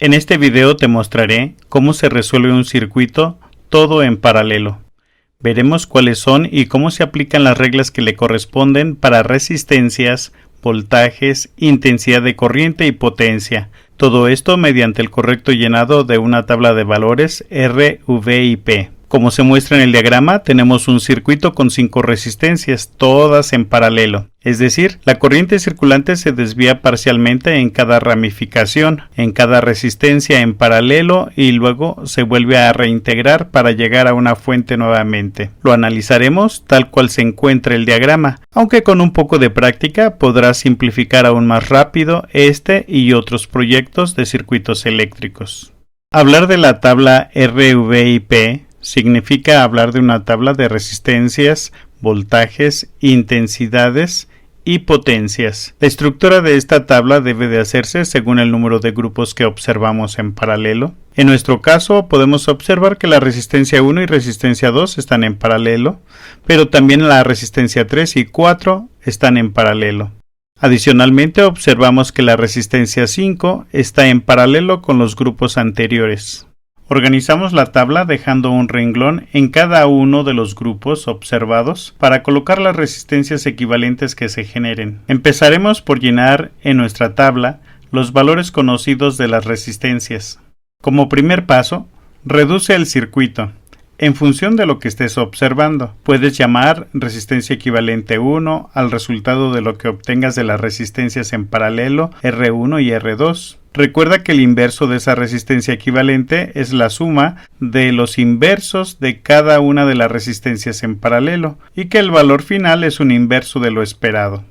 En este video te mostraré cómo se resuelve un circuito todo en paralelo. Veremos cuáles son y cómo se aplican las reglas que le corresponden para resistencias, voltajes, intensidad de corriente y potencia. Todo esto mediante el correcto llenado de una tabla de valores R, V y P. Como se muestra en el diagrama, tenemos un circuito con 5 resistencias, todas en paralelo. Es decir, la corriente circulante se desvía parcialmente en cada ramificación, en cada resistencia en paralelo y luego se vuelve a reintegrar para llegar a una fuente nuevamente. Lo analizaremos tal cual se encuentra el diagrama, aunque con un poco de práctica podrás simplificar aún más rápido este y otros proyectos de circuitos eléctricos. Hablar de la tabla R, V y P significa hablar de una tabla de resistencias, voltajes, intensidades y potencias. La estructura de esta tabla debe de hacerse según el número de grupos que observamos en paralelo. En nuestro caso podemos observar que la resistencia 1 y resistencia 2 están en paralelo, pero también la resistencia 3 y 4 están en paralelo. Adicionalmente observamos que la resistencia 5 está en paralelo con los grupos anteriores. Organizamos la tabla dejando un renglón en cada uno de los grupos observados para colocar las resistencias equivalentes que se generen. Empezaremos por llenar en nuestra tabla los valores conocidos de las resistencias. Como primer paso, reduce el circuito. En función de lo que estés observando, puedes llamar resistencia equivalente 1 al resultado de lo que obtengas de las resistencias en paralelo R1 y R2. Recuerda que el inverso de esa resistencia equivalente es la suma de los inversos de cada una de las resistencias en paralelo y que el valor final es un inverso de lo esperado.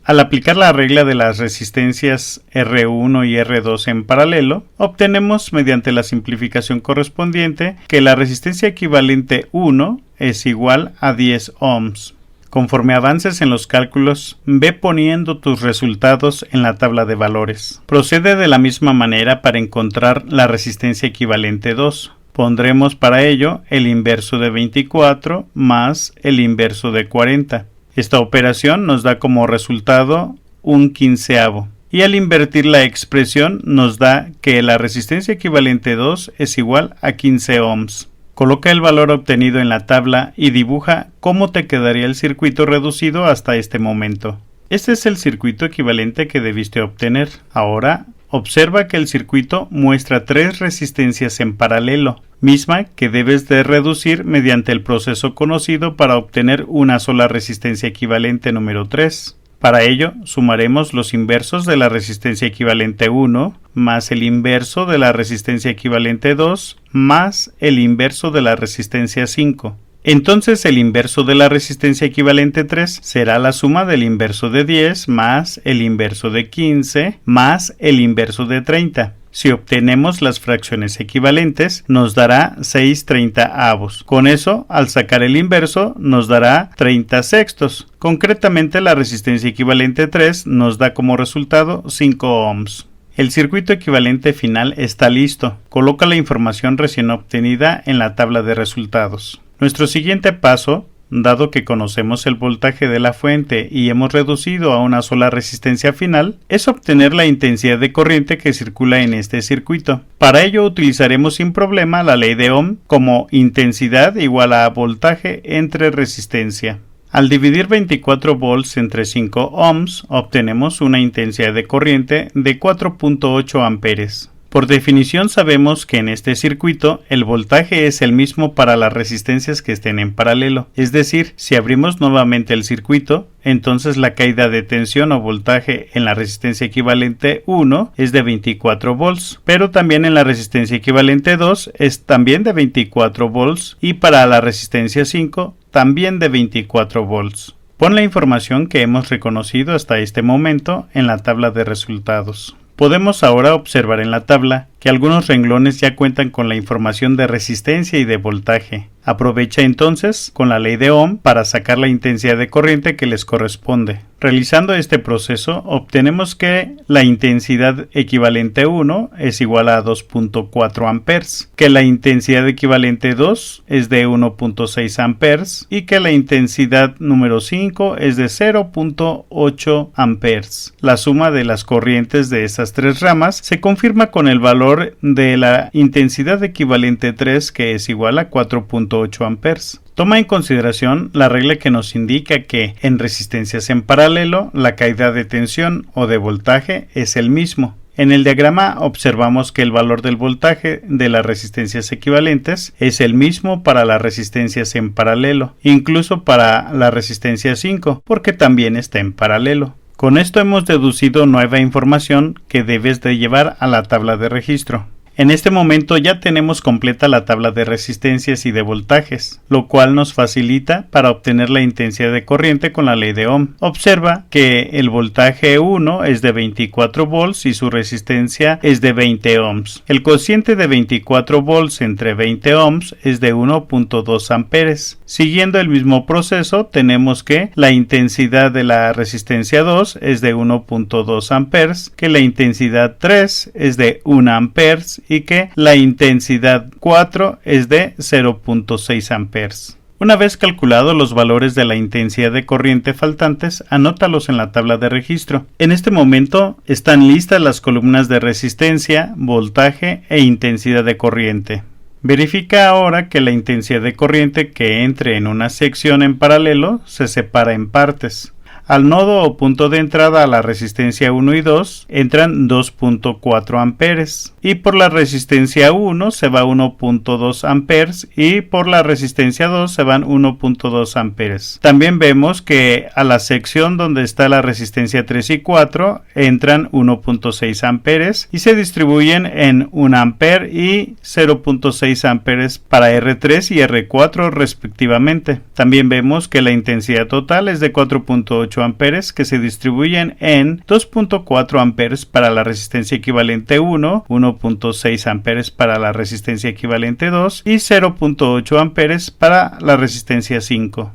Al aplicar la regla de las resistencias R1 y R2 en paralelo, obtenemos mediante la simplificación correspondiente que la resistencia equivalente 1 es igual a 10 ohms. Conforme avances en los cálculos, ve poniendo tus resultados en la tabla de valores. Procede de la misma manera para encontrar la resistencia equivalente 2. Pondremos para ello el inverso de 24 más el inverso de 40. Esta operación nos da como resultado un quinceavo. Y al invertir la expresión nos da que la resistencia equivalente 2 es igual a 15 ohms. Coloca el valor obtenido en la tabla y dibuja cómo te quedaría el circuito reducido hasta este momento. Este es el circuito equivalente que debiste obtener. Ahora, observa que el circuito muestra 3 resistencias en paralelo, misma que debes de reducir mediante el proceso conocido para obtener una sola resistencia equivalente número 3. Para ello, sumaremos los inversos de la resistencia equivalente 1 más el inverso de la resistencia equivalente 2 más el inverso de la resistencia 5. Entonces el inverso de la resistencia equivalente 3 será la suma del inverso de 10 más el inverso de 15 más el inverso de 30. Si obtenemos las fracciones equivalentes, nos dará 6/30avos. Con eso, al sacar el inverso, nos dará 30 sextos. Concretamente, la resistencia equivalente 3 nos da como resultado 5 ohms. El circuito equivalente final está listo. Coloca la información recién obtenida en la tabla de resultados. Nuestro siguiente paso, dado que conocemos el voltaje de la fuente y hemos reducido a una sola resistencia final, es obtener la intensidad de corriente que circula en este circuito. Para ello utilizaremos sin problema la ley de Ohm como intensidad igual a voltaje entre resistencia. Al dividir 24 volts entre 5 ohms, obtenemos una intensidad de corriente de 4.8 amperes. Por definición sabemos que en este circuito el voltaje es el mismo para las resistencias que estén en paralelo, es decir, si abrimos nuevamente el circuito, entonces la caída de tensión o voltaje en la resistencia equivalente 1 es de 24 volts, pero también en la resistencia equivalente 2 es también de 24 volts y para la resistencia 5 también de 24 volts. Pon la información que hemos reconocido hasta este momento en la tabla de resultados. Podemos ahora observar en la tabla que algunos renglones ya cuentan con la información de resistencia y de voltaje. Aprovecha entonces con la ley de Ohm para sacar la intensidad de corriente que les corresponde. Realizando este proceso obtenemos que la intensidad equivalente 1 es igual a 2.4 amperes, que la intensidad equivalente 2 es de 1.6 amperes y que la intensidad número 5 es de 0.8 amperes. La suma de las corrientes de esas tres ramas se confirma con el valor valor de la intensidad equivalente 3, que es igual a 4.8 amperes. Toma en consideración la regla que nos indica que en resistencias en paralelo la caída de tensión o de voltaje es el mismo. En el diagrama observamos que el valor del voltaje de las resistencias equivalentes es el mismo para las resistencias en paralelo, incluso para la resistencia 5, porque también está en paralelo. Con esto hemos deducido nueva información que debes de llevar a la tabla de registro. En este momento ya tenemos completa la tabla de resistencias y de voltajes, lo cual nos facilita para obtener la intensidad de corriente con la ley de Ohm. Observa que el voltaje 1 es de 24 volts y su resistencia es de 20 ohms. El cociente de 24 volts entre 20 ohms es de 1.2 amperes. Siguiendo el mismo proceso, tenemos que la intensidad de la resistencia 2 es de 1.2 amperes, que la intensidad 3 es de 1 amperes y que la intensidad 4 es de 0.6 amperes. Una vez calculados los valores de la intensidad de corriente faltantes, anótalos en la tabla de registro. En este momento están listas las columnas de resistencia, voltaje e intensidad de corriente. Verifica ahora que la intensidad de corriente que entre en una sección en paralelo se separa en partes. Al nodo o punto de entrada a la resistencia 1 y 2 entran 2.4 amperes y por la resistencia 1 se va 1.2 amperes y por la resistencia 2 se van 1.2 amperes. También vemos que a la sección donde está la resistencia 3 y 4 entran 1.6 amperes y se distribuyen en 1 amper y 0.6 amperes para R3 y R4 respectivamente. También vemos que la intensidad total es de 4.8 amperes que se distribuyen en 2.4 amperes para la resistencia equivalente 1, 1.6 amperes para la resistencia equivalente 2 y 0.8 amperes para la resistencia 5.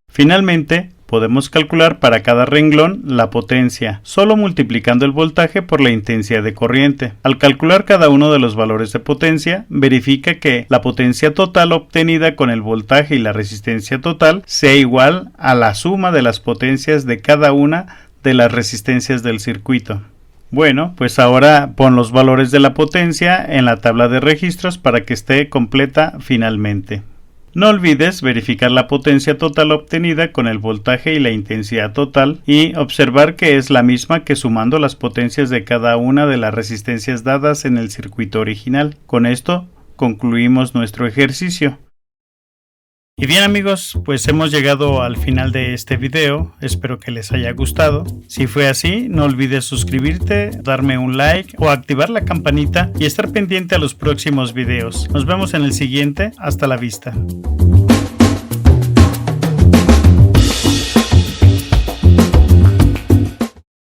Finalmente, podemos calcular para cada renglón la potencia, solo multiplicando el voltaje por la intensidad de corriente. Al calcular cada uno de los valores de potencia, verifica que la potencia total obtenida con el voltaje y la resistencia total sea igual a la suma de las potencias de cada una de las resistencias del circuito. Bueno, pues ahora pon los valores de la potencia en la tabla de registros para que esté completa finalmente. No olvides verificar la potencia total obtenida con el voltaje y la intensidad total y observar que es la misma que sumando las potencias de cada una de las resistencias dadas en el circuito original. Con esto concluimos nuestro ejercicio. Y bien amigos, pues hemos llegado al final de este video, espero que les haya gustado. Si fue así, no olvides suscribirte, darme un like o activar la campanita y estar pendiente a los próximos videos. Nos vemos en el siguiente, hasta la vista.